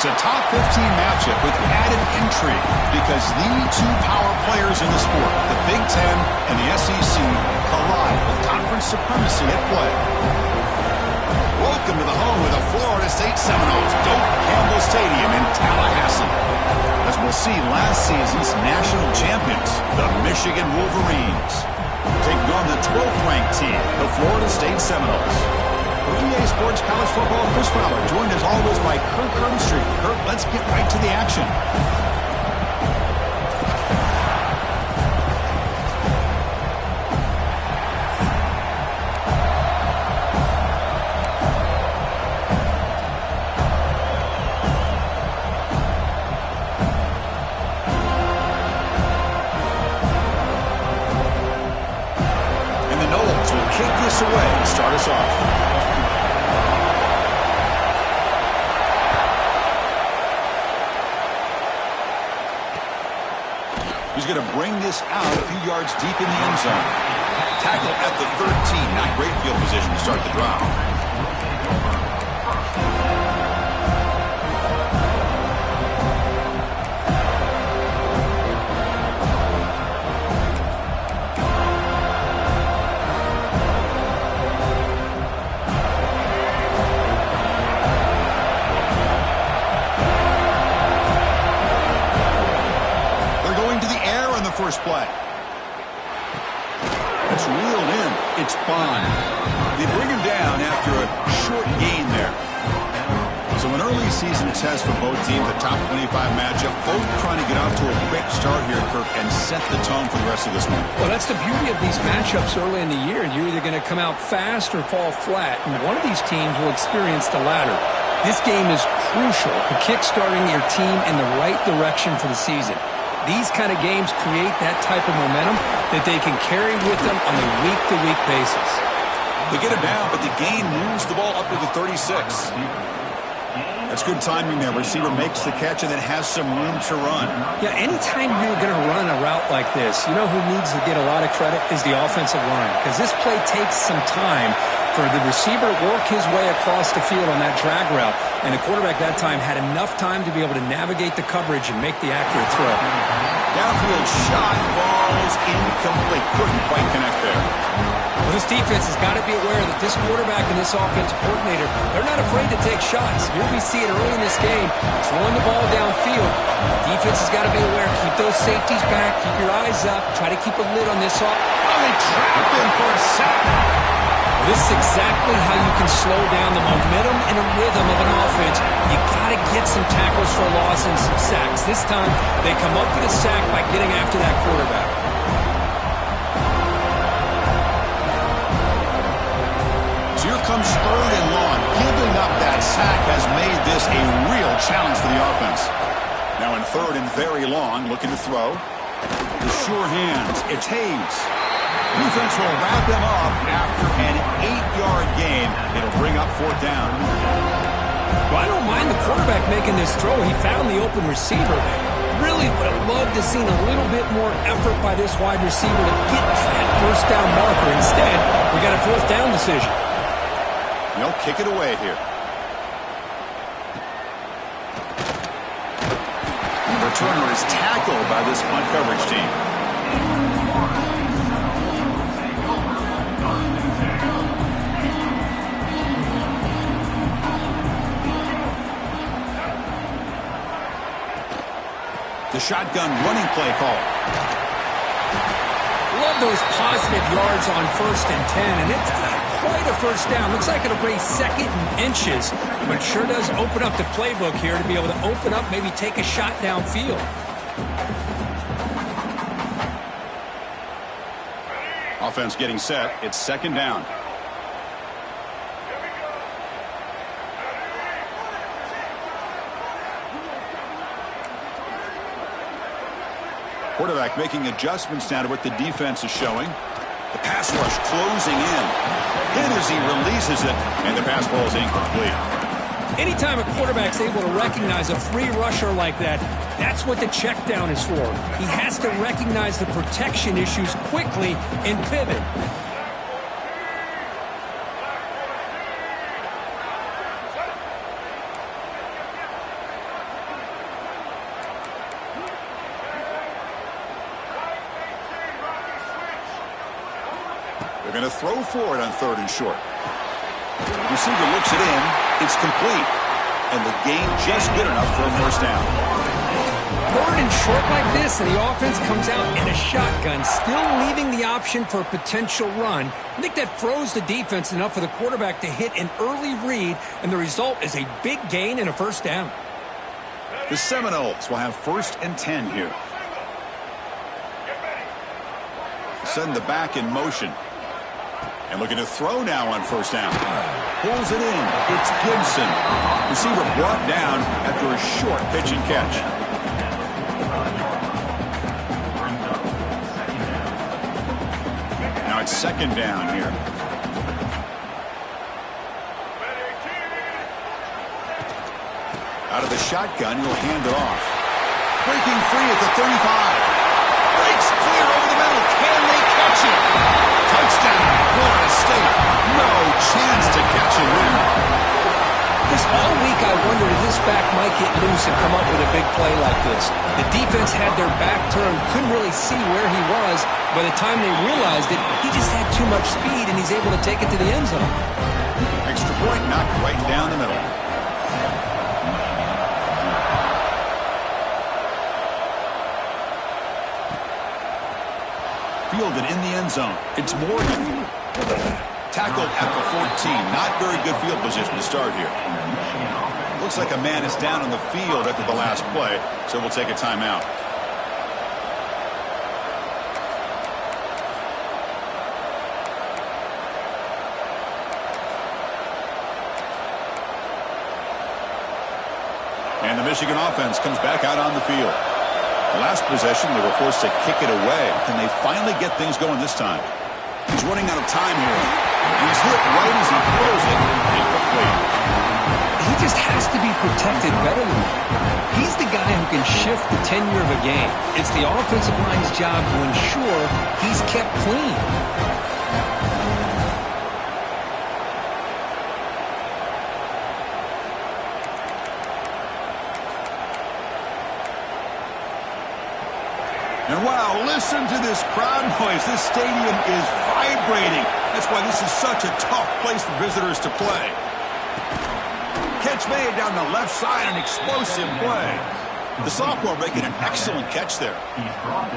It's a top 15 matchup with added intrigue because the two power players in the sport, the Big Ten and the SEC, collide with conference supremacy at play. Welcome to the home of the Florida State Seminoles, Doak Campbell Stadium in Tallahassee. As we'll see, last season's national champions, the Michigan Wolverines, taking on the 12th ranked team, the Florida State Seminoles. For EA Sports College Football, Chris Fowler, joined as always by Kirk Herbstreit. Kirk, let's get right to the action. And the Noles will kick this away and start us off. He's going to bring this out a few yards deep in the end zone. Tackle at the 13. Not great field position to start the drive. First play. That's reeled in. It's Bond. They bring him down after a short gain there. So an early season test for both teams, a top 25 matchup. Both trying to get off to a quick start here, Kirk, and set the tone for the rest of this one. Well, that's the beauty of these matchups early in the year. You're either going to come out fast or fall flat, and one of these teams will experience the latter. This game is crucial for kickstarting your team in the right direction for the season. These kind of games create that type of momentum that they can carry with them on a week-to-week basis. They get it down, but the gain moves the ball up to the 36. That's good timing there. Receiver makes the catch and then has some room to run. Yeah, anytime you're going to run a route like this, you know who needs to get a lot of credit is the offensive line, because this play takes some time for the receiver to work his way across the field on that drag route, and the quarterback that time had enough time to be able to navigate the coverage and make the accurate throw. Downfield shot falls incomplete. Couldn't quite connect there. Well, this defense has got to be aware that this quarterback and this offensive coordinator, they're not afraid to take shots. Here we see it early in this game, throwing the ball downfield. The defense has got to be aware. Keep those safeties back. Keep your eyes up. Try to keep a lid on this. Oh, they trapped him for a sack. This is exactly how you can slow down the momentum and a rhythm of an offense. You got to get some tackles for a loss and some sacks. This time, they come up with a sack by getting after that quarterback. So here comes 3rd and long. Giving up that sack has made this a real challenge for the offense. Now in 3rd and very long, looking to throw. The sure hands. It's Hayes. Defense will wrap him up after an 8-yard gain. It'll bring up 4th down. Well, I don't mind the quarterback making this throw. He found the open receiver. Really would have loved to have seen a little bit more effort by this wide receiver to get that first down marker. Instead, we got a 4th down decision. They'll kick it away here. The returner is tackled by this punt coverage team. The shotgun running play call. Love those positive yards on 1st and 10, and it's not quite a first down. Looks like it'll bring 2nd and inches, but sure does open up the playbook here to be able to open up, maybe take a shot downfield. Offense getting set. It's 2nd down. Quarterback making adjustments now to what the defense is showing. The pass rush closing in. Hit as he releases it, and the pass ball is incomplete. Anytime a quarterback's able to recognize a free rusher like that, that's what the check down is for. He has to recognize the protection issues quickly and pivot. They're going to throw for it on 3rd and short. Receiver looks it in. It's complete. And the gain just good enough for a first down. 3rd and short like this, and the offense comes out in a shotgun, still leaving the option for a potential run. I think that froze the defense enough for the quarterback to hit an early read, and the result is a big gain and a first down. The Seminoles will have 1st and 10 here. Send the back in motion. And looking to throw now on 1st down. Pulls it in. It's Gibson. Receiver brought down after a short pitch and catch. Now it's 2nd down here. Out of the shotgun, he'll hand it off. Breaking free at the 35. Breaks clear over the middle. Can they catch it? Touchdown, Florida State. No chance to catch it here. This all week I wondered if this back might get loose and come up with a big play like this. The defense had their back turned, couldn't really see where he was. By the time they realized it, he just had too much speed, and he's able to take it to the end zone. Extra point knocked right down the middle. Fielded in the end zone. It's Morgan. Tackled at the 14. Not very good field position to start here. Looks like a man is down on the field after the last play, so we'll take a timeout. And the Michigan offense comes back out on the field. Last possession, they were forced to kick it away. Can they finally get things going this time? He's running out of time here. And he's hit right as he throws it. Incomplete. He just has to be protected better than that. He's the guy who can shift the tenure of a game. It's the offensive line's job to ensure he's kept clean. And wow, listen to this crowd noise. This stadium is vibrating. That's why this is such a tough place for visitors to play. Catch made down the left side, an explosive play. The sophomore making an excellent catch there.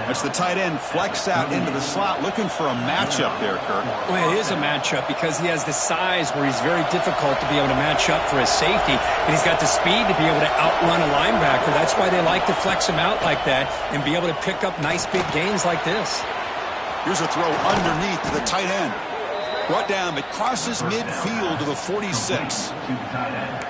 That's the tight end flex out into the slot, looking for a matchup there, Kirk. Well, it is a matchup because he has the size where he's very difficult to be able to match up for his safety, and he's got the speed to be able to outrun a linebacker. That's why they like to flex him out like that and be able to pick up nice big gains like this. Here's a throw underneath to the tight end. Brought down, but crosses midfield to the 46.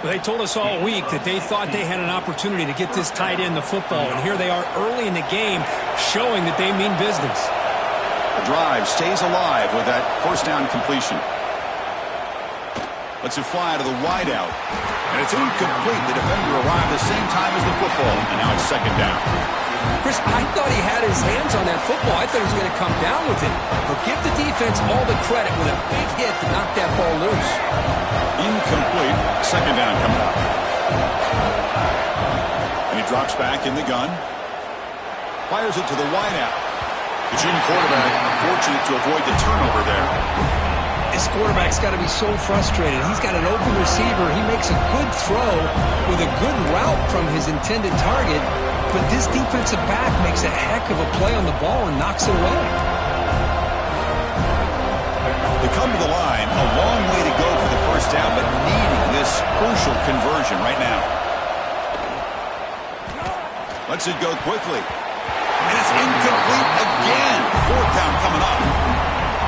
Well, they told us all week that they thought they had an opportunity to get this tight end the football, and here they are early in the game showing that they mean business. The drive stays alive with that 1st down completion. Lets it fly to the wideout. And it's incomplete. The defender arrived the same time as the football, and now it's 2nd down. Chris, I thought he had his hands on that football. I thought he was going to come down with it. But give the defense all the credit with a big hit to knock that ball loose. Incomplete. 2nd down coming up. And he drops back in the gun. Fires it to the wideout. The junior quarterback fortunate to avoid the turnover there. This quarterback's got to be so frustrated. He's got an open receiver. He makes a good throw with a good route from his intended target. But this defensive back makes a heck of a play on the ball and knocks it away. They come to the line, a long way to go for the 1st down, but needing this crucial conversion right now. Lets it go quickly. And it's incomplete again. 4th down coming up.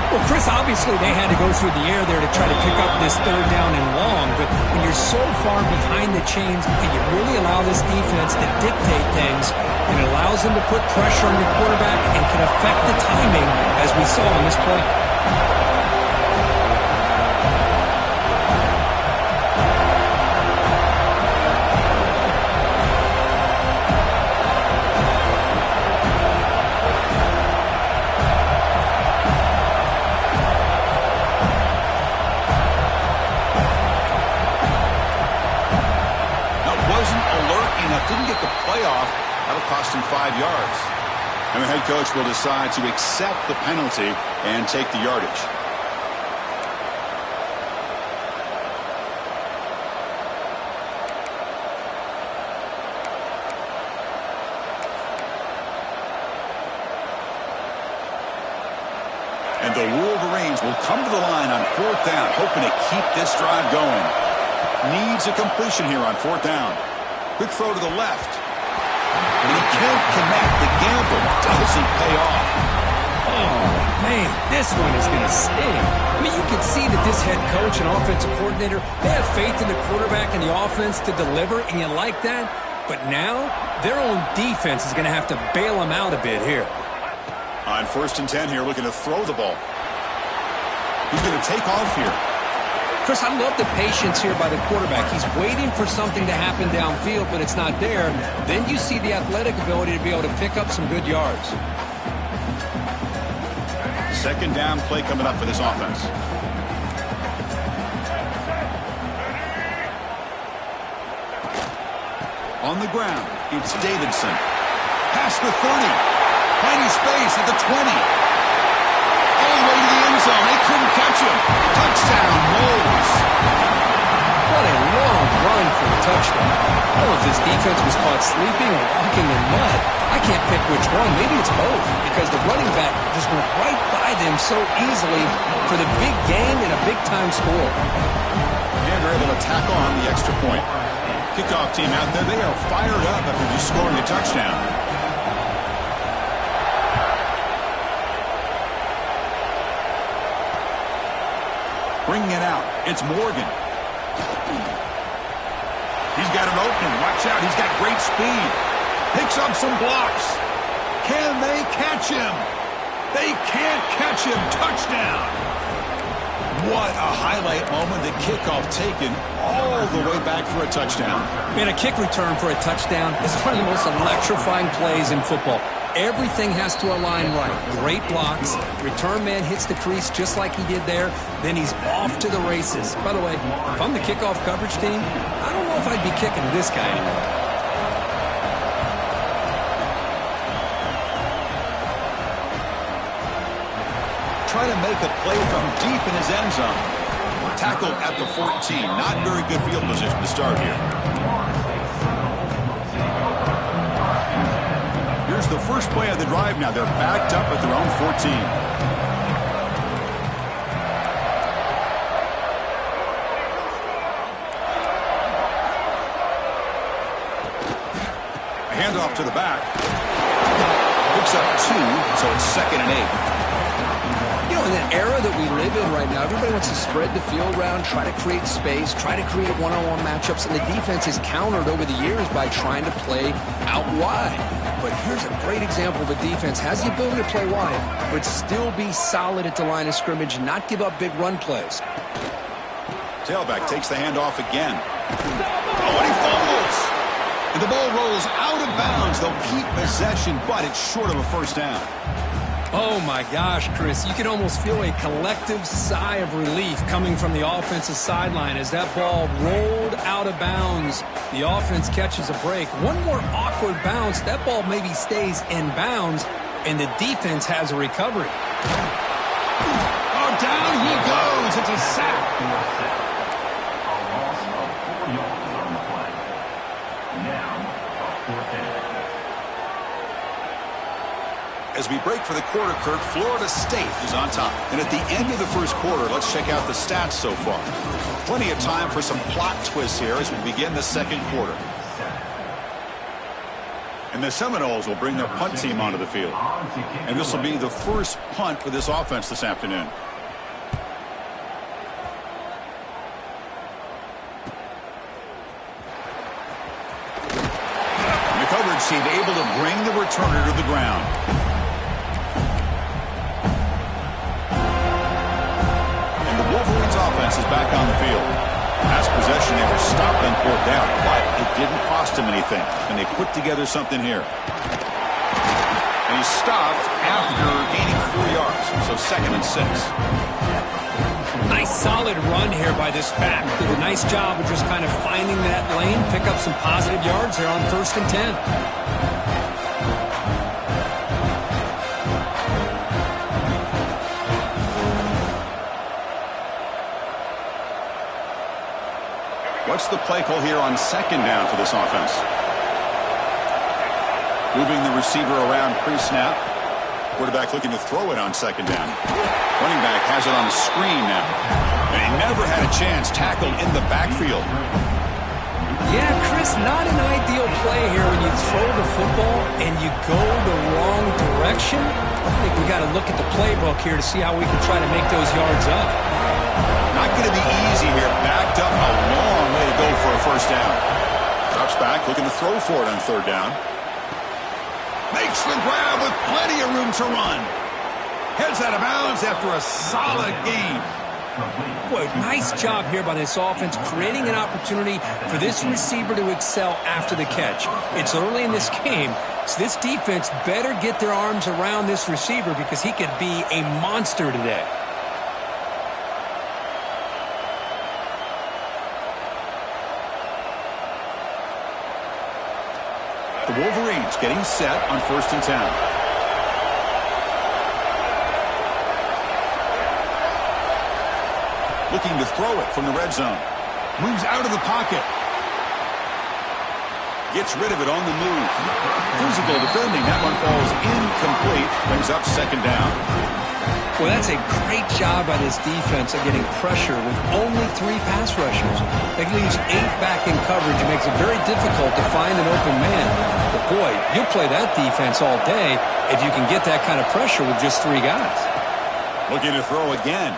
Well, Chris, obviously they had to go through the air there to try to pick up this 3rd down and long, but when you're so far behind the chains and you really allow this defense to dictate things, and it allows them to put pressure on your quarterback and can affect the timing, as we saw in this play. Didn't get the playoff. That'll cost him 5 yards. And the head coach will decide to accept the penalty and take the yardage. And the Wolverines will come to the line on 4th down, hoping to keep this drive going. Needs a completion here on 4th down. Quick throw to the left. And he can't connect. The gamble doesn't pay off. Oh, man, this one is going to sting. I mean, you can see that this head coach and offensive coordinator, they have faith in the quarterback and the offense to deliver, and you like that. But now, their own defense is going to have to bail them out a bit here. On 1st and 10 here, looking to throw the ball. He's going to take off here. Chris, I love the patience here by the quarterback. He's waiting for something to happen downfield, but it's not there. Then you see the athletic ability to be able to pick up some good yards. 2nd down play coming up for this offense. On the ground, it's Davidson. Past the 30. Plenty space at the 20. All the way to the end zone. They couldn't catch him. Touchdown, Wolves. What a long run for the touchdown. I don't know if this defense was caught sleeping or walking in mud. I can't pick which one. Maybe it's both, because the running back just went right by them so easily for the big gain and a big-time score. And they're able to tack on the extra point. Kickoff team out there, they are fired up after just scoring a touchdown. Bringing it out, it's Morgan. He's got an opening. Watch out, he's got great speed. Picks up some blocks. Can they catch him? They can't catch him. Touchdown. What a highlight moment. The kickoff taken all the way back for a touchdown. Man, a kick return for a touchdown is one of the most electrifying plays in football. Everything has to align right. Great blocks. Return man hits the crease just like he did there. Then he's off to the races. By the way, if I'm the kickoff coverage team, I don't know if I'd be kicking to this guy anymore. Try to make a play from deep in his end zone. Tackle at the 14. Not very good field position to start here. Here's the first play of the drive now. They're backed up at their own 14. A handoff to the back. Picks up 2, so it's 2nd and 8. You know, in the era that we live in right now, everybody wants to spread the field around, try to create space, try to create one-on-one matchups, and the defense is countered over the years by trying to play out wide. But here's a great example of a defense has the ability to play wide, but still be solid at the line of scrimmage, not give up big run plays. Tailback takes the handoff again. Oh, and he fumbles! And the ball rolls out of bounds. They'll keep possession, but it's short of a first down. Oh, my gosh, Chris. You can almost feel a collective sigh of relief coming from the offensive sideline as that ball rolled out of bounds. The offense catches a break. One more awkward bounce. That ball maybe stays in bounds, and the defense has a recovery. Oh, down he goes. It's a sack. As we break for the quarter, Kirk, Florida State is on top. And at the end of the first quarter, let's check out the stats so far. Plenty of time for some plot twists here as we begin the second quarter. And the Seminoles will bring their punt team onto the field. And this will be the first punt for this offense this afternoon. And the coverage team able to bring the returner to the ground. Offense is back on the field. Last possession, they were stopped on 4th down, but it didn't cost them anything. And they put together something here. And he's stopped after gaining 4 yards, so 2nd and 6. Nice solid run here by this back. Did a nice job of just kind of finding that lane, pick up some positive yards there on 1st and 10. What's the play call here on second down for this offense? Moving the receiver around pre-snap. Quarterback looking to throw it on second down. Running back has it on the screen now. And he never had a chance tackled in the backfield. Yeah, Chris, not an ideal play here when you throw the football and you go the wrong direction. I think we got to look at the playbook here to see how we can try to make those yards up. Not going to be easy here. Backed up a long way to go for a first down. Drops back, looking to throw for it on third down. Makes the grab with plenty of room to run. Heads out of bounds after a solid gain. Boy, nice job here by this offense, creating an opportunity for this receiver to excel after the catch. It's early in this game, so this defense better get their arms around this receiver because he could be a monster today. The Wolverines getting set on 1st and 10. Looking to throw it from the red zone. Moves out of the pocket. Gets rid of it on the move. Physical defending. That one falls incomplete. Brings up second down. Well, that's a great job by this defense of getting pressure with only 3 pass rushers. That leaves 8 back in coverage. It makes it very difficult to find an open man. But, boy, you'll play that defense all day if you can get that kind of pressure with just 3 guys. Looking to throw again.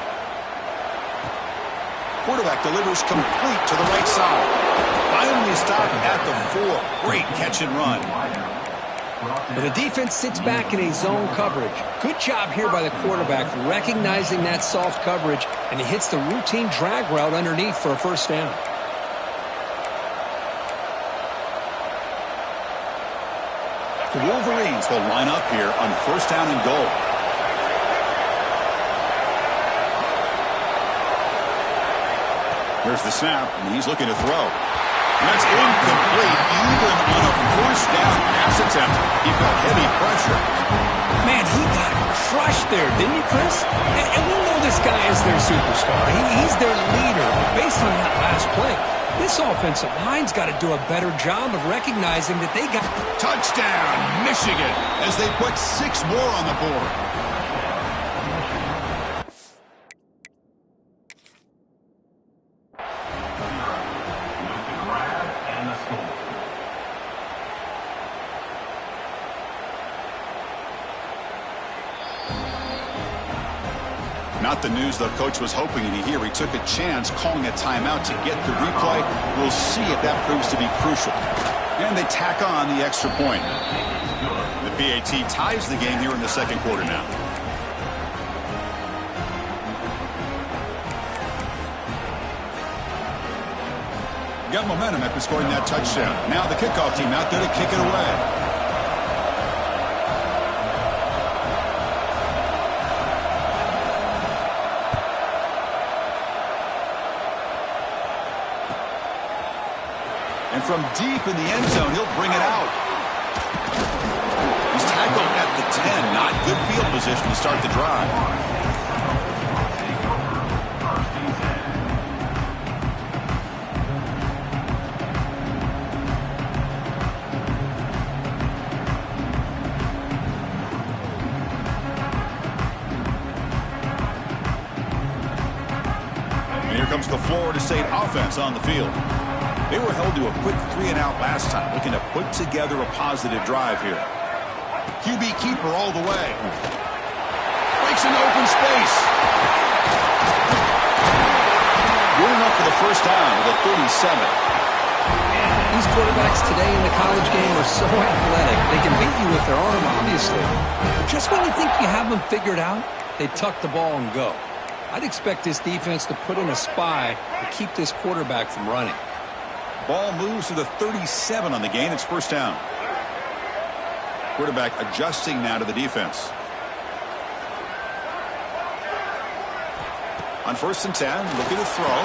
Quarterback delivers complete to the right side. Finally stopped at the 4. Great catch and run. But the defense sits back in a zone coverage. Good job here by the quarterback recognizing that soft coverage, and he hits the routine drag route underneath for a first down. The Wolverines will line up here on 1st down and goal. Here's the snap, and he's looking to throw. And that's incomplete, even on a 1st down pass attempt. He felt heavy pressure. Man, he got crushed there, didn't he, Chris? And we know this guy is their superstar. He's their leader. But based on that last play, this offensive line's got to do a better job of recognizing that they got... Touchdown, Michigan, as they put 6 more on the board. Not the news the coach was hoping to hear. He took a chance calling a timeout to get the replay. We'll see if that proves to be crucial. And they tack on the extra point. The PAT ties the game here in the second quarter now. Got momentum after scoring that touchdown. Now the kickoff team out there to kick it away. And from deep in the end zone, he'll bring it out. He's tackled at the 10. Not good field position to start the drive. And here comes the Florida State offense on the field. They were held to a quick 3-and-out last time, looking to put together a positive drive here. QB keeper all the way. Breaks into open space. Going up for the first down with a 37. These quarterbacks today in the college game are so athletic. They can beat you with their arm, obviously. But just when you think you have them figured out, they tuck the ball and go. I'd expect this defense to put in a spy to keep this quarterback from running. Ball moves to the 37 on the gain. It's first down. Quarterback adjusting now to the defense. On 1st and 10, looking to throw.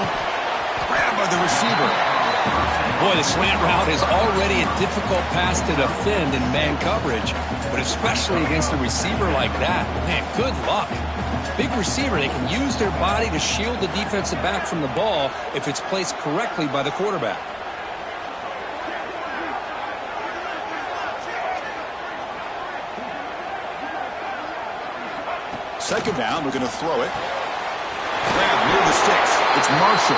Grab by the receiver. Boy, the slant route is already a difficult pass to defend in man coverage, but especially against a receiver like that. Man, good luck. Big receiver, they can use their body to shield the defensive back from the ball if it's placed correctly by the quarterback. Second down, we're going to throw it. Grab near the sticks. It's Marshall.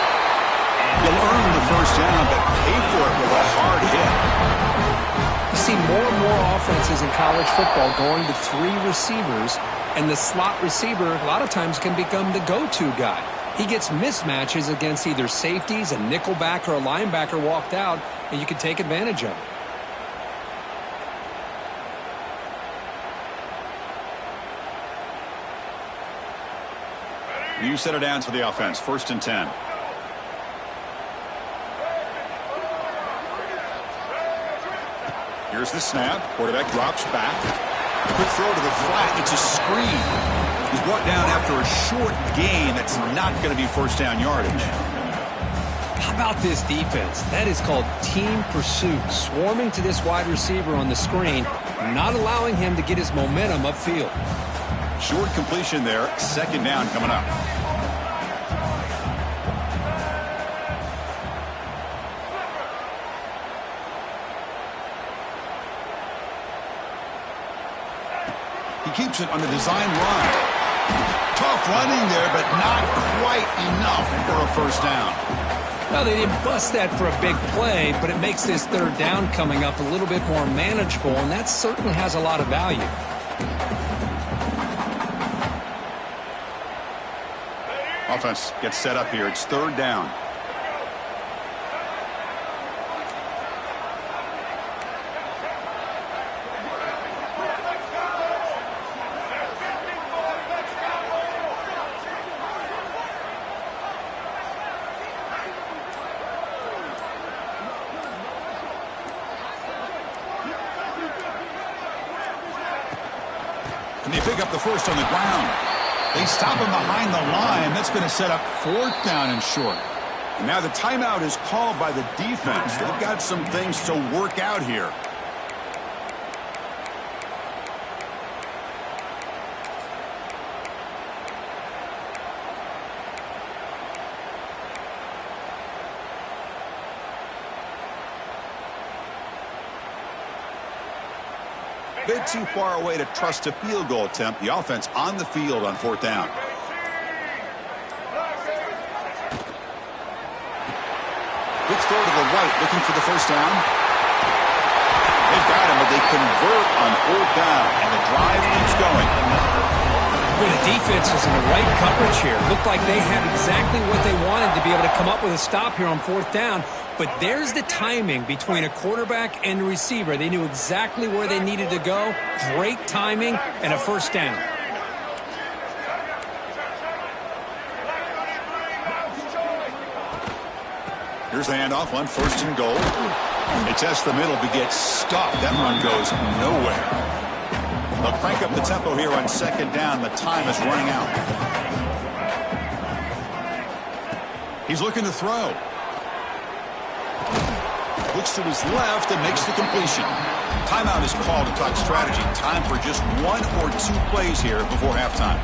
He'll earn the first down, but pay for it with a hard hit. You see more and more offenses in college football going to 3 receivers, and the slot receiver a lot of times can become the go-to guy. He gets mismatches against either safeties, a nickelback, or a linebacker walked out, and you can take advantage of it. New set of downs for the offense. 1st and 10. Here's the snap. Quarterback drops back. Quick throw to the flat. It's a screen. He's brought down after a short gain. That's not going to be first down yardage. How about this defense? That is called team pursuit. Swarming to this wide receiver on the screen, not allowing him to get his momentum upfield. Short completion there. Second down coming up. He keeps it on the design run. Tough running there, but not quite enough for a first down. Well, they didn't bust that for a big play, but it makes this third down coming up a little bit more manageable, and that certainly has a lot of value. Offense gets set up here. It's third down. And they pick up the first on the ground. They stop him behind the line. That's going to set up 4th down and short. And now the timeout is called by the defense. They've got some things to work out here. Bit too far away to trust a field goal attempt. The offense on the field on 4th down. Quick throw to the right, looking for the first down. They've got him, but they convert on 4th down, and the drive keeps going. Well, the defense is in the right coverage here. Looked like they had exactly what they wanted to be able to come up with a stop here on 4th down. But there's the timing between a quarterback and a receiver. They knew exactly where they needed to go. Great timing and a first down. Here's the handoff on 1st and goal. They test the middle but get stuck. That run goes nowhere. They'll crank up the tempo here on 2nd down. The time is running out. He's looking to throw. Looks to his left and makes the completion. Timeout is called to talk strategy. Time for just 1 or 2 plays here before halftime.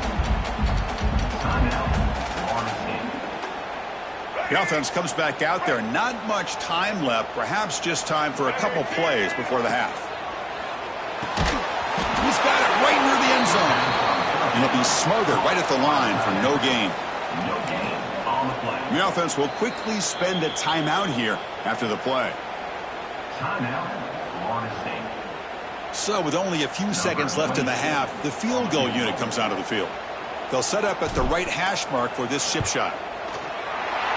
The offense comes back out there. Not much time left. Perhaps just time for a couple plays before the half. He's got it right near the end zone. And he'll be smothered right at the line for no gain. The offense will quickly spend a timeout here after the play. So with only a few seconds left in the half, the field goal unit comes out of the field. They'll set up at the right hash mark for this chip shot.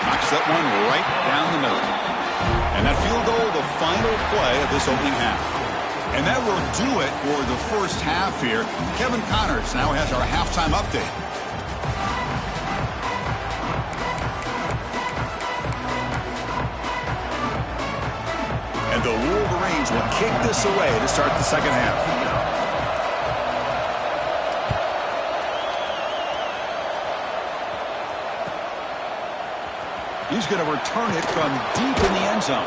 Knocks that one right down the middle. And that field goal, the final play of this opening half. And that will do it for the first half here. Kevin Connors now has our halftime update. And the Wolverines will kick this away to start the second half. He's going to return it from deep in the end zone.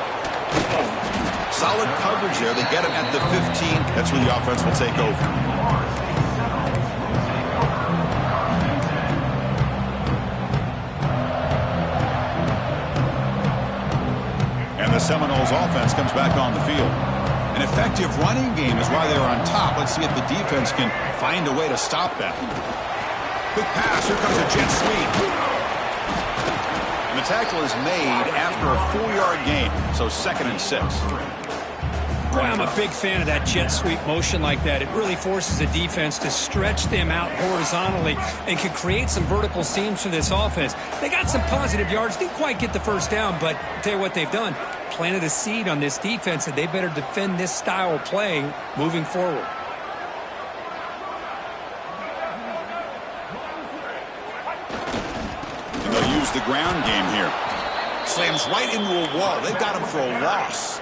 Solid coverage there. They get him at the 15. That's where the offense will take over. Seminoles offense comes back on the field. An effective running game is why they're on top. Let's see if the defense can find a way to stop that. Quick pass. Here comes a jet sweep. And the tackle is made after a 4-yard gain, so 2nd and 6. Boy, I'm a big fan of that jet sweep motion like that. It really forces the defense to stretch them out horizontally and can create some vertical seams for this offense. They got some positive yards. Didn't quite get the first down, but I'll tell you what they've done. Planted a seed on this defense that they better defend this style of play moving forward. And they'll use the ground game here. Slams right into a wall. They've got him for a loss.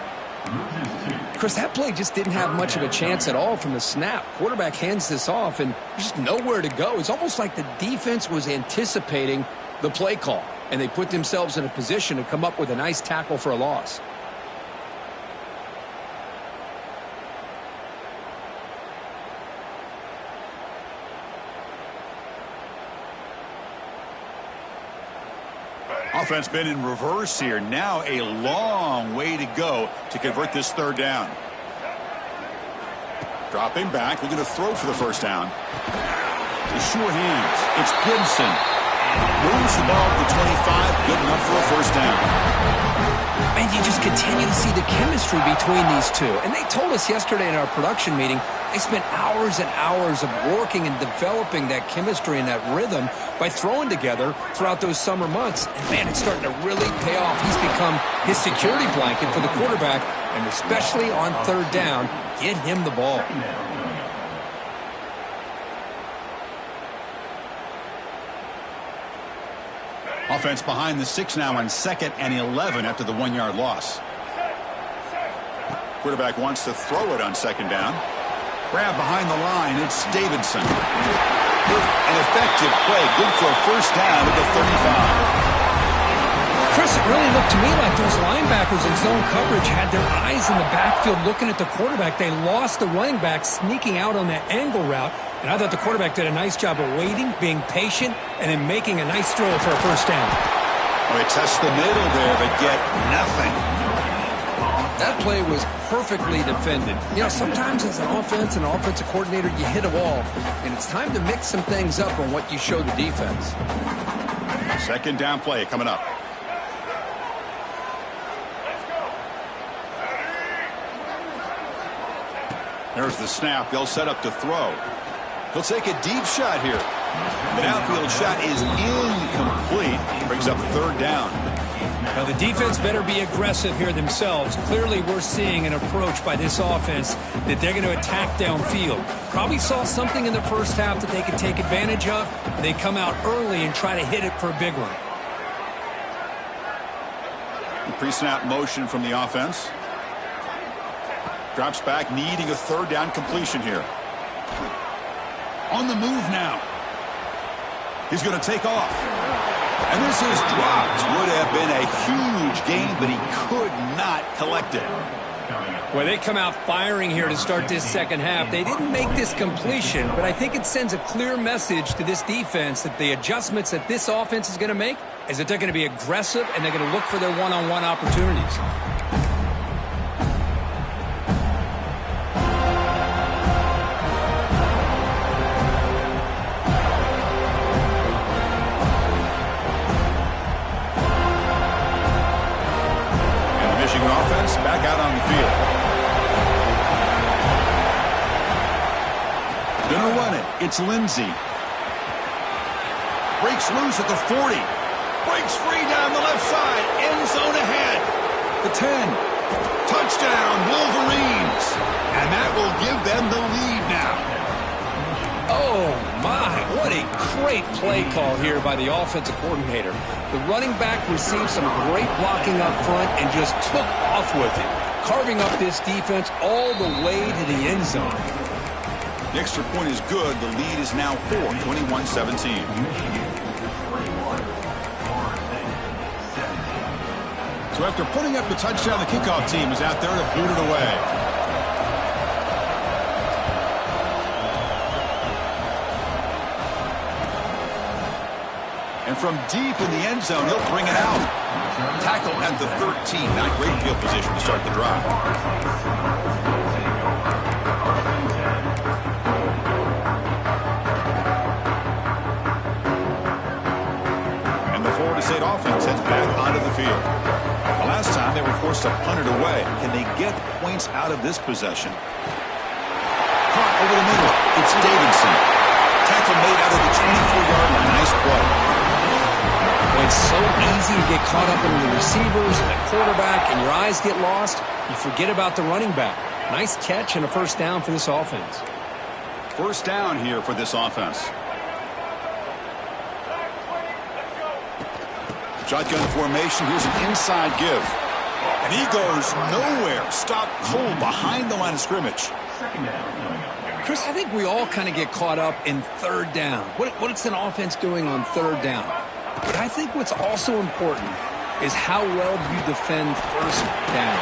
Chris, that play just didn't have much of a chance at all from the snap. Quarterback hands this off, and there's just nowhere to go. It's almost like the defense was anticipating the play call, and they put themselves in a position to come up with a nice tackle for a loss. Offense been in reverse here. Now a long way to go to convert this 3rd down. Dropping back, looking to throw for the 1st down. The sure hands. It's Gibson. Moves the ball to the 25. Good enough for a 1st down. And you just continue to see the chemistry between these two. And they told us yesterday in our production meeting, they spent hours and hours of working and developing that chemistry and that rhythm by throwing together throughout those summer months. And, man, it's starting to really pay off. He's become his security blanket for the quarterback, and especially on 3rd down, get him the ball. Offense behind the 6 now on 2nd and 11 after the 1-yard loss. Quarterback wants to throw it on 2nd down. Grab behind the line. It's Davidson. An effective play. Good for a 1st down at the 35. Chris, it really looked to me like those linebackers in zone coverage had their eyes in the backfield looking at the quarterback. They lost the running back sneaking out on that angle route. And I thought the quarterback did a nice job of waiting, being patient, and then making a nice throw for a 1st down. Well, they test the middle there, but get nothing. That play was perfectly defended. You know, sometimes as an offense and offensive coordinator, you hit a wall, and it's time to mix some things up on what you show the defense. 2nd down play coming up. There's the snap. They'll set up to throw. He'll take a deep shot here. The downfield shot is incomplete. Brings up 3rd down. Now, the defense better be aggressive here themselves. Clearly, we're seeing an approach by this offense that they're going to attack downfield. Probably saw something in the first half that they could take advantage of. They come out early and try to hit it for a big one. Pre-snap motion from the offense. Drops back, needing a 3rd down completion here. On the move now. He's going to take off. And this is dropped. Would have been a huge gain, but he could not collect it. Well, they come out firing here to start this 2nd half. They didn't make this completion, but I think it sends a clear message to this defense that the adjustments that this offense is going to make is that they're going to be aggressive and they're going to look for their one-on-one opportunities. Back out on the field. Gonna run it. It's Lindsey. Breaks loose at the 40. Breaks free down the left side. End zone ahead. The 10. Touchdown, Wolverines. And that will give them the lead now. Oh, my. What a great play call here by the offensive coordinator. The running back received some great blocking up front and just took off with it, carving up this defense all the way to the end zone. The extra point is good. The lead is now 4, 21-17. So after putting up the touchdown, the kickoff team is out there to boot it away. And from deep in the end zone, he'll bring it out. Tackle at the 13. Not great field position to start the drive. And the Florida State offense heads back onto the field. The last time they were forced to punt it away. Can they get points out of this possession? Caught over the middle. It's Davidson. Tackle made out of the 24-yard line. Nice play. It's so easy to get caught up in the receivers and the quarterback, and your eyes get lost. You forget about the running back. Nice catch and a first down for this offense. First down here for this offense. Shotgun formation. Here's an inside give. And he goes nowhere. Stopped cold behind the line of scrimmage. Chris, I think we all kind of get caught up in third down. What's an offense doing on third down? But I think what's also important is how well you defend first down.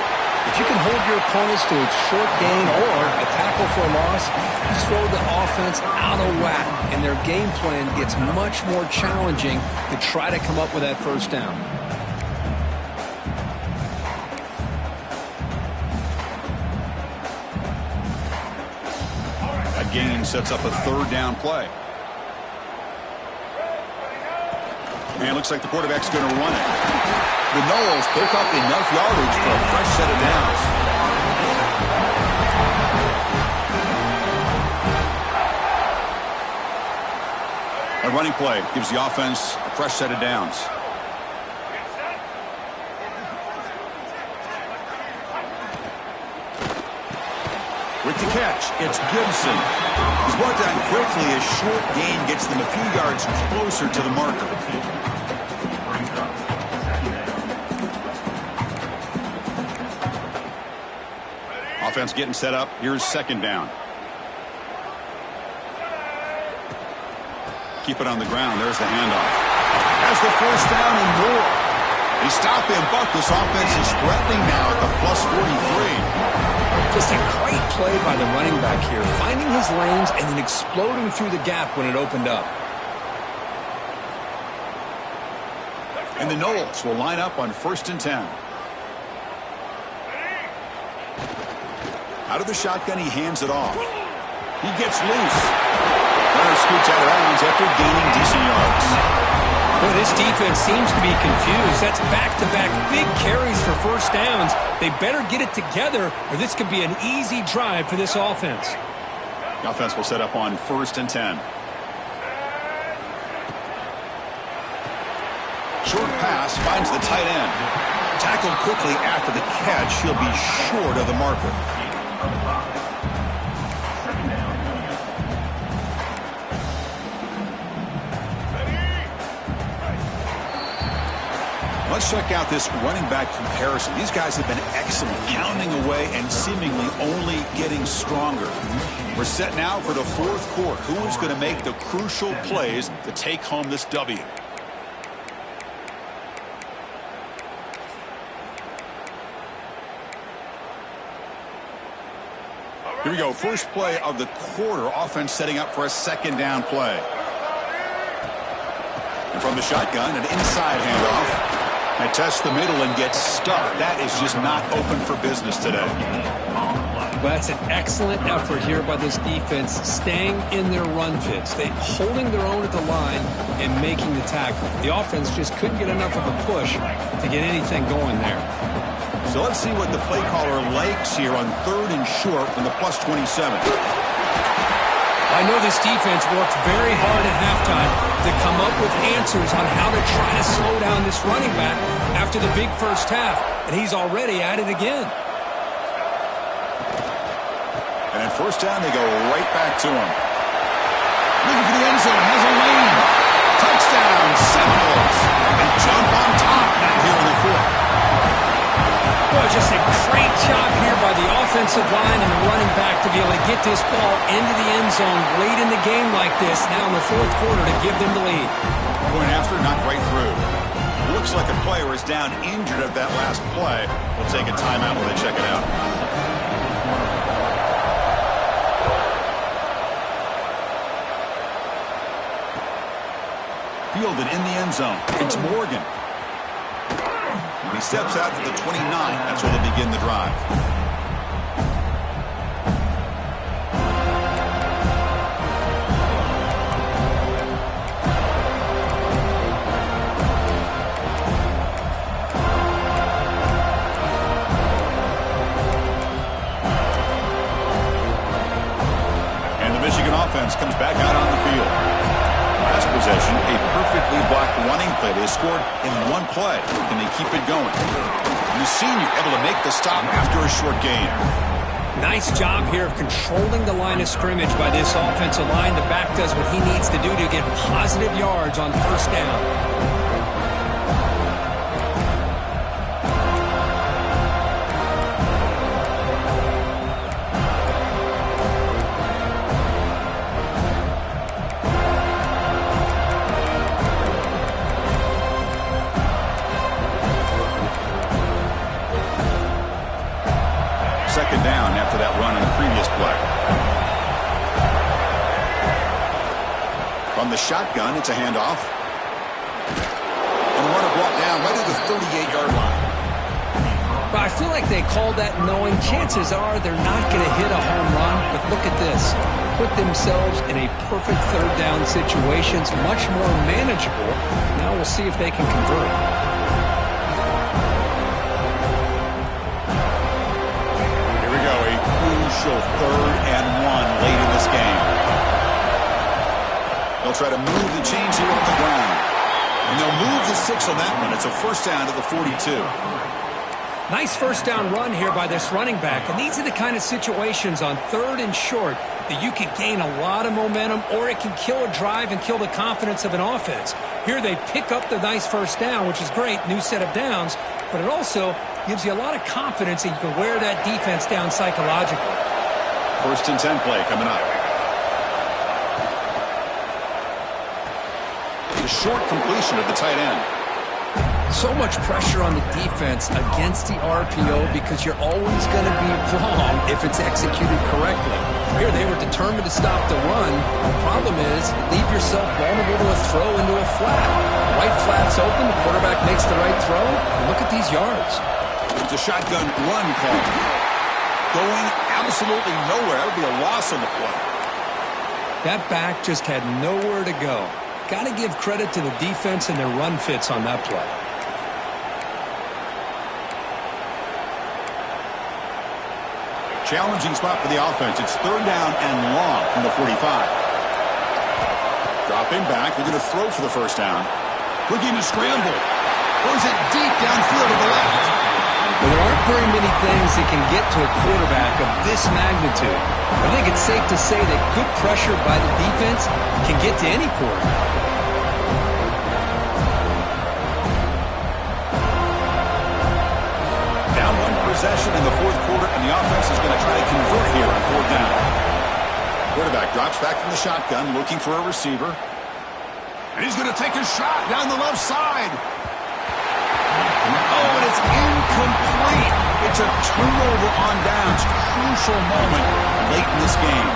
If you can hold your opponents to a short gain or a tackle for a loss, you throw the offense out of whack, and their game plan gets much more challenging to try to come up with that first down. That gain sets up a third down play. And it looks like the quarterback's going to run it. The Noles pick up enough yardage for a fresh set of downs. A running play gives the offense a fresh set of downs. With the catch, it's Gibson. He's brought down quickly. A short gain gets them a few yards closer to the marker. Offense getting set up. Here's second down. Keep it on the ground. There's the handoff. Has the first down and more. They stop him, but this offense is threatening now at the plus 43. Just a great play by the running back here, finding his lanes and then exploding through the gap when it opened up. And the Noles will line up on 1st and 10. Out of the shotgun, he hands it off. He gets loose. Runner scoots out of bounds after gaining decent yards. Well, this defense seems to be confused. That's back-to-back big carries for first downs. They better get it together, or this could be an easy drive for this offense. The offense will set up on 1st and 10. Short pass finds the tight end. Tackled quickly after the catch. He'll be short of the marker. Let's check out this running back comparison. These guys have been excellent, pounding away and seemingly only getting stronger. We're set now for the fourth quarter. Who is going to make the crucial plays to take home this W? Here we go. First play of the quarter. Offense setting up for a second down play. And from the shotgun, an inside handoff. They test the middle and get stuck. That is just not open for business today. Well, that's an excellent effort here by this defense, staying in their run fits. They holding their own at the line and making the tackle. The offense just couldn't get enough of a push to get anything going there. So let's see what the play caller likes here on 3rd and short from the plus 27. I know this defense worked very hard at halftime to come up with answers on how to try to slow down this running back after the big first half, and he's already at it again. And at first down, they go right back to him. Looking for the end zone, has a lane. Touchdown, Seminoles. And jump on top now here in the fourth. Well, just a great job here by the offensive line and the running back to be able to get this ball into the end zone late in the game like this, now in the fourth quarter, to give them the lead. Going after, not right through. Looks like a player is down injured at that last play. We'll take a timeout while they check it out. fielded in the end zone. It's Morgan. He steps out to the 29. That's where they begin the drive. Offense comes back out on the field. Last possession, a perfectly blocked running play. They scored in one play. Can they keep it going? And the senior able to make the stop after a short gain. Nice job here of controlling the line of scrimmage by this offensive line. The back does what he needs to do to get positive yards on first down. Second down after that run on the previous play. From the shotgun, it's a handoff. And a runner brought down right at the 38-yard line. But I feel like they called that knowing chances are they're not going to hit a home run. But look at this. Put themselves in a perfect third down situation. It's much more manageable. Now we'll see if they can convert. Third and one late in this game. They'll try to move the chains here off the ground. And they'll move the 6 on that one. It's a first down to the 42. Nice first down run here by this running back. And these are the kind of situations on third and short that you can gain a lot of momentum, or it can kill a drive and kill the confidence of an offense. Here they pick up the nice first down, which is great, new set of downs, but it also gives you a lot of confidence that you can wear that defense down psychologically. First and 10 play coming up. The short completion of the tight end. So much pressure on the defense against the RPO because you're always going to be wrong if it's executed correctly. Here they were determined to stop the run. The problem is leave yourself vulnerable to a throw into a flat. Right flat's open, the quarterback makes the right throw. Look at these yards. It's a shotgun run call. Going absolutely nowhere. That would be a loss on the play. That back just had nowhere to go. Got to give credit to the defense and their run fits on that play. Challenging spot for the offense. It's third down and long from the 45. Dropping back. They're going to throw for the first down. Looking to scramble. Throws it deep downfield to the left. Well, there aren't very many things that can get to a quarterback of this magnitude. I think it's safe to say that good pressure by the defense can get to any quarterback. Down one possession in the fourth quarter, and the offense is going to try to convert here on fourth down. Quarterback drops back from the shotgun, looking for a receiver. And he's going to take a shot down the left side. Oh, and it's incomplete. It's a turnover on downs. Crucial moment late in this game.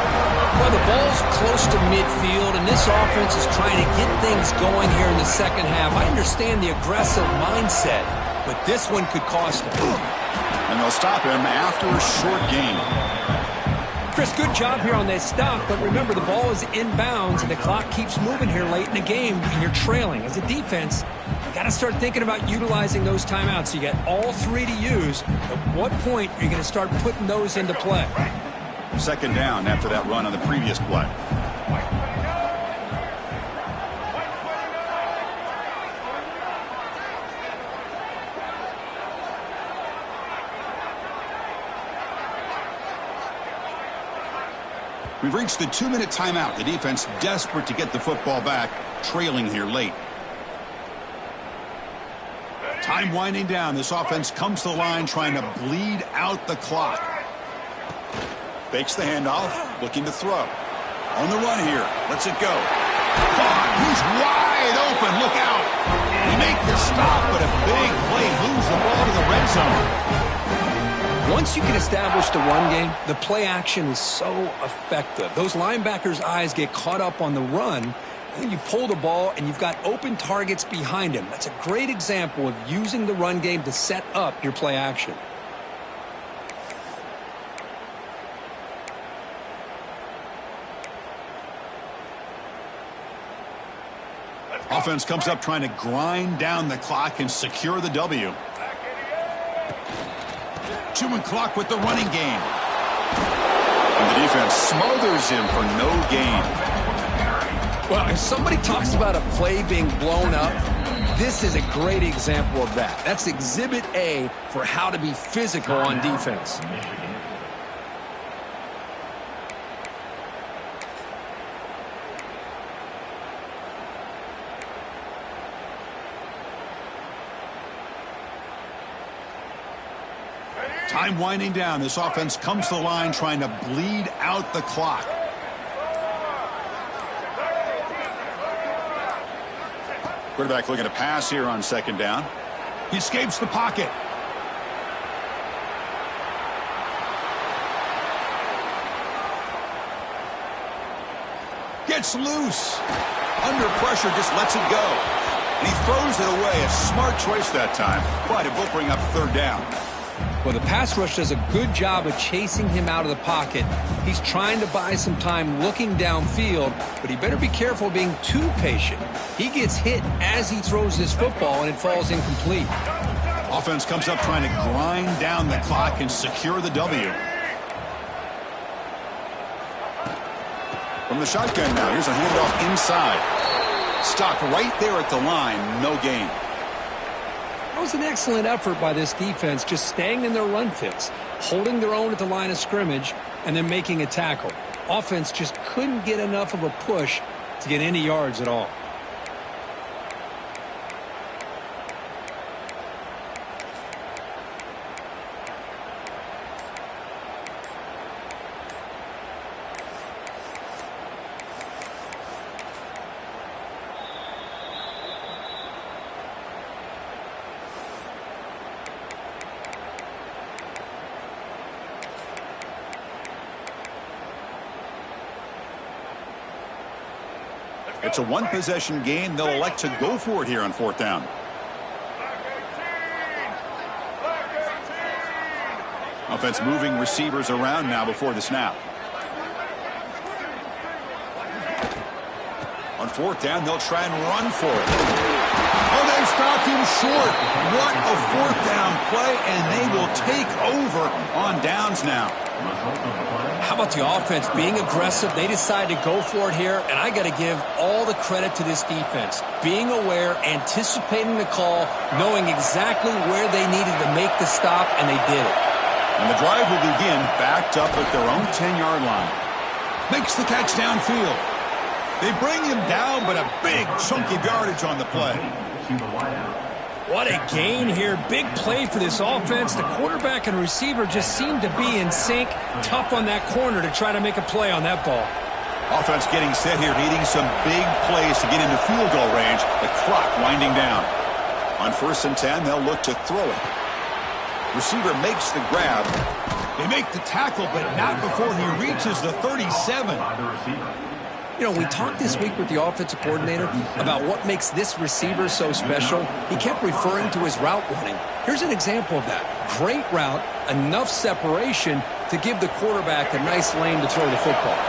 Well, the ball's close to midfield, and this offense is trying to get things going here in the second half. I understand the aggressive mindset, but this one could cost them. And they'll stop him after a short gain. Chris, good job here on that stop, but remember the ball is inbounds and the clock keeps moving here late in the game and you're trailing. As a defense, you got to start thinking about utilizing those timeouts. You got all three to use. At what point are you going to start putting those into play? Second down after that run on the previous play. We've reached the 2-minute timeout. The defense desperate to get the football back, trailing here late. Time winding down. This offense comes to the line trying to bleed out the clock. Fakes the handoff, looking to throw. On the run here. Lets it go. He's wide open. Look out. He make the stop, but a big play moves the ball to the red zone. Once you can establish the run game, the play action is so effective. Those linebackers' eyes get caught up on the run, When you pull the ball and you've got open targets behind him, that's a great example of using the run game to set up your play action. Offense comes up trying to grind down the clock and secure the W. Chewing clock with the running game. And the defense smothers him for no gain. Well, if somebody talks about a play being blown up, this is a great example of that. That's Exhibit A for how to be physical on defense. Time winding down. This offense comes to the line trying to bleed out the clock. Quarterback looking to pass here on second down. He escapes the pocket. Gets loose. Under pressure, just lets it go. And he throws it away. A smart choice that time. But it will bring up third down. Well, the pass rush does a good job of chasing him out of the pocket. He's trying to buy some time looking downfield, but he better be careful being too patient. He gets hit as he throws this football, and it falls incomplete. Offense comes up trying to grind down the clock and secure the W. From the shotgun now, here's a handoff inside. Stopped right there at the line, no gain. That was an excellent effort by this defense, just staying in their run fits, holding their own at the line of scrimmage, and then making a tackle. Offense just couldn't get enough of a push to get any yards at all. It's a one-possession game. They'll elect to go for it here on fourth down. Offense moving receivers around now before the snap. On fourth down, they'll try and run for it. Oh, they stopped him short. What a fourth down play, and they will take over on downs now. How about the offense being aggressive? They decide to go for it here, and I got to give all the credit to this defense. Being aware, anticipating the call, knowing exactly where they needed to make the stop, and they did it. And the drive will begin backed up at their own 10-yard line. Makes the catch downfield. They bring him down, but a big chunk of yardage on the play. What a gain here. Big play for this offense. The quarterback and receiver just seem to be in sync. Tough on that corner to try to make a play on that ball. Offense getting set here, needing some big plays to get into field goal range. The clock winding down. On 1st and 10, they'll look to throw it. Receiver makes the grab. They make the tackle, but not before he reaches the 37. You know, we talked this week with the offensive coordinator about what makes this receiver so special. He kept referring to his route running. Here's an example of that. Great route, enough separation to give the quarterback a nice lane to throw the football.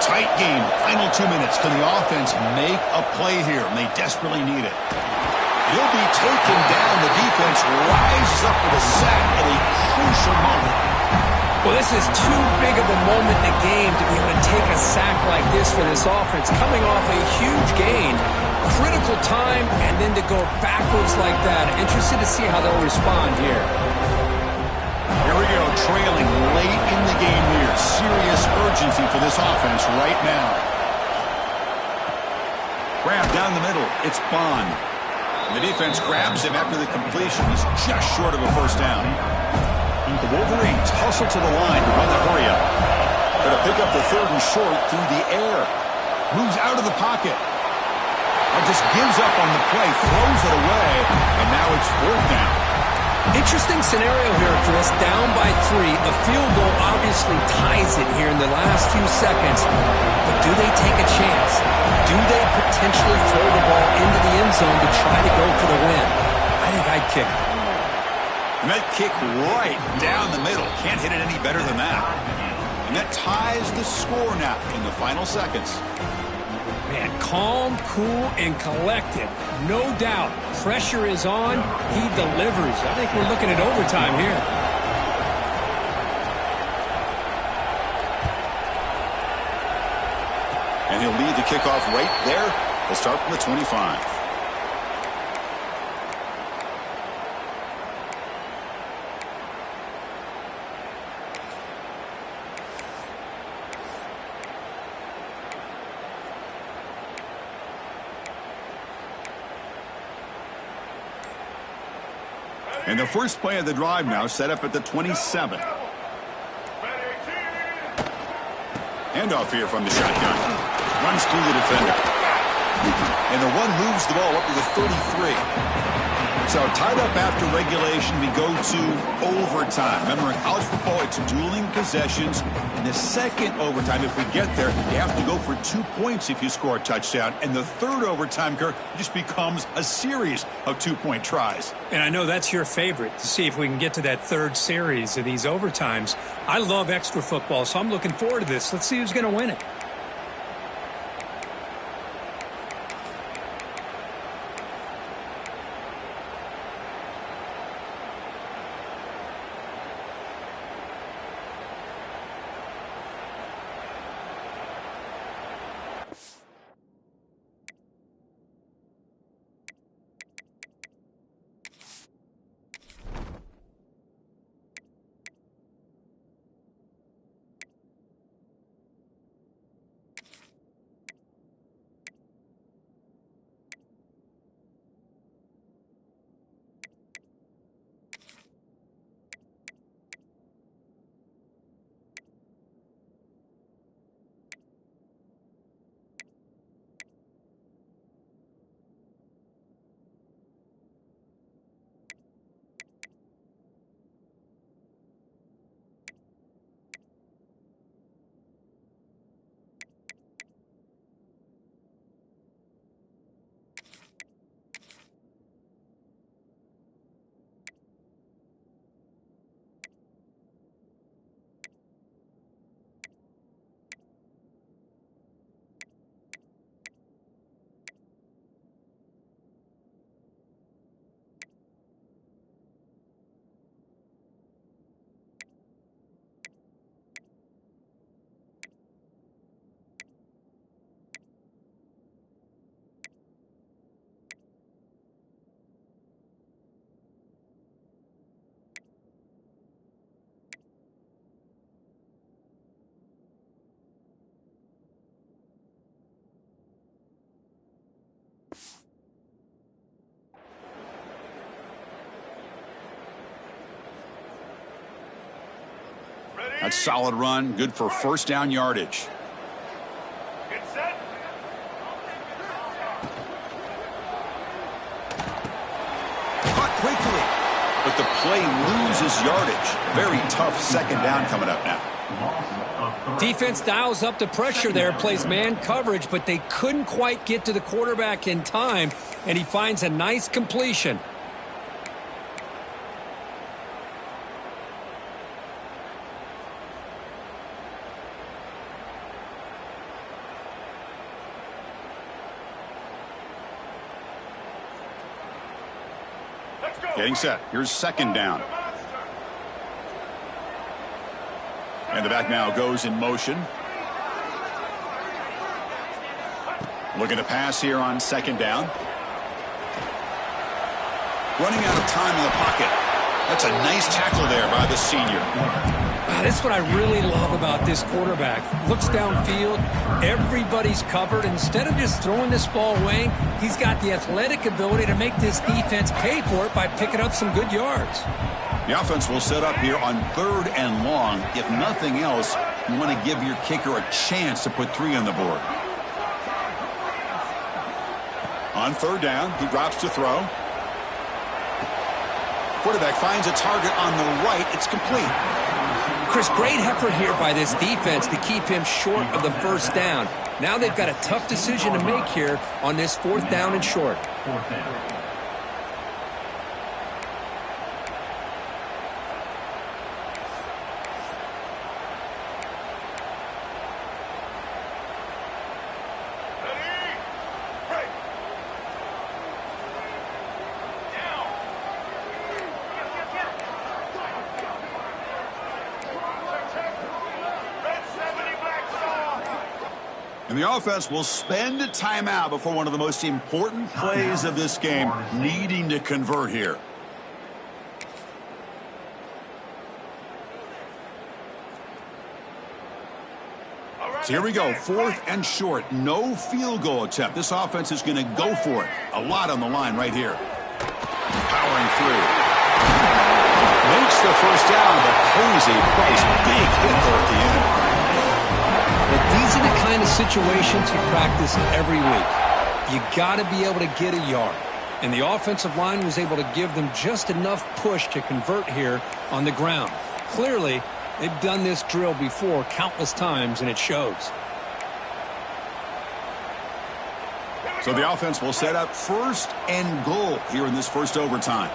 Tight game, final 2 minutes. Can the offense make a play here? And they desperately need it. He'll be taken down. The defense rises up with a sack at a crucial moment. Well, this is too big of a moment in the game to be able to take a sack like this for this offense. Coming off a huge gain, critical time, and then to go backwards like that. Interested to see how they'll respond here. Here we go, trailing late in the game here. Serious urgency for this offense right now. Grab down the middle. It's Bond. The defense grabs him after the completion. He's just short of a first down. The Wolverines hustle to the line to run the hurry-up. Going to pick up the 3rd and short through the air. Moves out of the pocket. And just gives up on the play, throws it away, and now it's 4th down. Interesting scenario here, Chris. Down by 3. A field goal obviously ties it here in the last few seconds. But do they take a chance? Do they potentially throw the ball into the end zone to try to go for the win? I think I'd kick it. And that kick right down the middle. Can't hit it any better than that. And that ties the score now in the final seconds. Man, calm, cool, and collected. No doubt. Pressure is on. He delivers. I think we're looking at overtime here. And he'll lead the kickoff right there. He'll start from the 25. And the first play of the drive now set up at the 27. Handoff here from the shotgun. Runs through the defender. And the one moves the ball up to the 33. So tied up after regulation, we go to overtime. Remember, in college football, it's dueling possessions. In the second overtime, if we get there, you have to go for 2 points if you score a touchdown. And the third overtime, Kirk, just becomes a series of 2-point tries. And I know that's your favorite, to see if we can get to that third series of these overtimes. I love extra football, so I'm looking forward to this. Let's see who's going to win it. That's a solid run, good for first down yardage. Get set. Caught quickly, but the play loses yardage. Very tough second down coming up now. Defense dials up the pressure there, plays man coverage, but they couldn't quite get to the quarterback in time, and he finds a nice completion. Getting set. Here's second down. And the back now goes in motion. Looking to pass here on second down. Running out of time in the pocket. That's a nice tackle there by the senior. That's what I really love about this quarterback. Looks downfield, everybody's covered. Instead of just throwing this ball away, he's got the athletic ability to make this defense pay for it by picking up some good yards. The offense will set up here on third and long. If nothing else, you want to give your kicker a chance to put 3 on the board. On third down, he drops to throw. Quarterback finds a target on the right. It's complete. Chris, great effort here by this defense to keep him short of the first down. Now they've got a tough decision to make here on this 4th down and short. And the offense will spend a timeout before one of the most important plays of this game, needing to convert here. So here we go, 4th and short. No field goal attempt. This offense is going to go for it. A lot on the line right here. Powering through. Makes the first down, but pays a price. Big hit there at the end. But these are the kind of situations you practice every week. You got to be able to get a yard. And the offensive line was able to give them just enough push to convert here on the ground. Clearly, they've done this drill before countless times, and it shows. So the offense will set up 1st and goal here in this first overtime.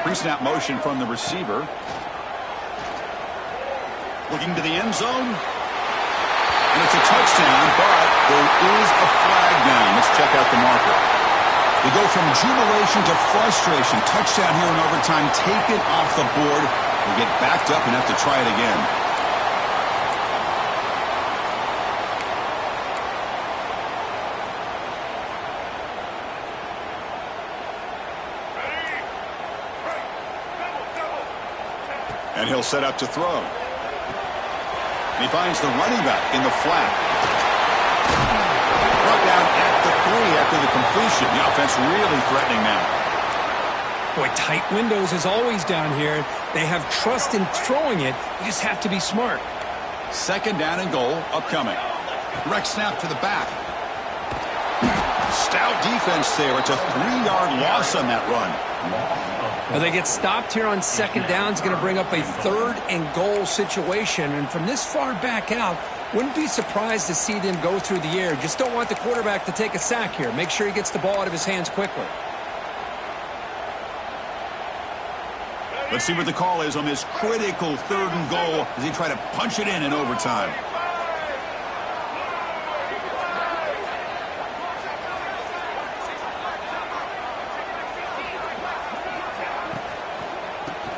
Pre-snap motion from the receiver. Looking to the end zone. And it's a touchdown, but there is a flag down. Let's check out the marker. We go from jubilation to frustration. Touchdown here in overtime, taken off the board. We'll get backed up and have to try it again. And he'll set up to throw. And he finds the running back in the flat. Brought down at the 3 after the completion. The offense really threatening now. Boy, tight windows as always down here. They have trust in throwing it. You just have to be smart. 2nd down and goal upcoming. Direct snap to the back. Stout defense there. It's a 3-yard loss on that run. Now they get stopped here on 2nd down. It's going to bring up a 3rd and goal situation. And from this far back out, wouldn't be surprised to see them go through the air. Just don't want the quarterback to take a sack here. Make sure he gets the ball out of his hands quickly. Let's see what the call is on this critical 3rd and goal as he try to punch it in overtime.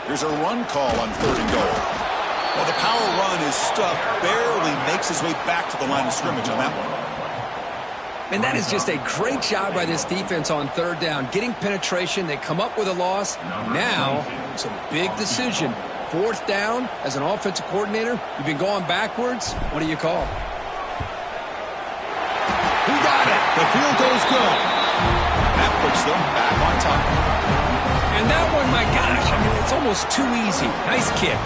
Here's a run call on 3rd and goal. Well, the power run is stuffed, barely makes his way back to the line of scrimmage on that one. And that is just a great job by this defense on 3rd down. Getting penetration, they come up with a loss. Now, it's a big decision. 4th down, as an offensive coordinator, you've been going backwards. What do you call? He got it. The field goal's good. That puts them back on top. And that one, my gosh, I mean, it's almost too easy. Nice kick.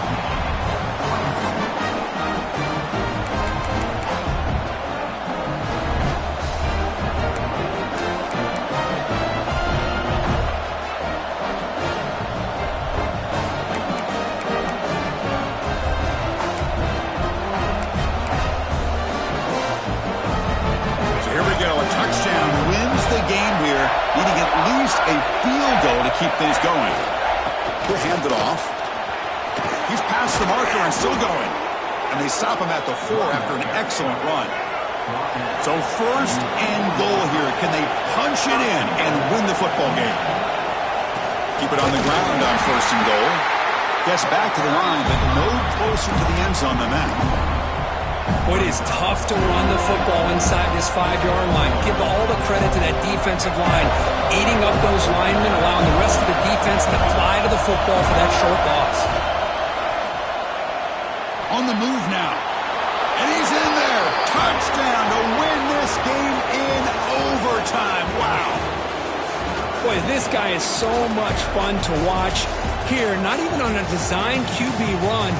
Needing at least a field goal to keep things going. He'll hand it off. He's past the marker and still going. And they stop him at the 4 after an excellent run. So 1st and goal here. Can they punch it in and win the football game? Keep it on the ground on 1st and goal. Gets back to the line, but no closer to the end zone than that. Well, it is tough to run the football inside this 5-yard line. Give all the credit to that defensive line, eating up those linemen, allowing the rest of the defense to fly to the football for that short loss. On the move now. And he's in there. Touchdown to win this game in overtime. Wow. Boy, this guy is so much fun to watch here. Not even on a design QB run.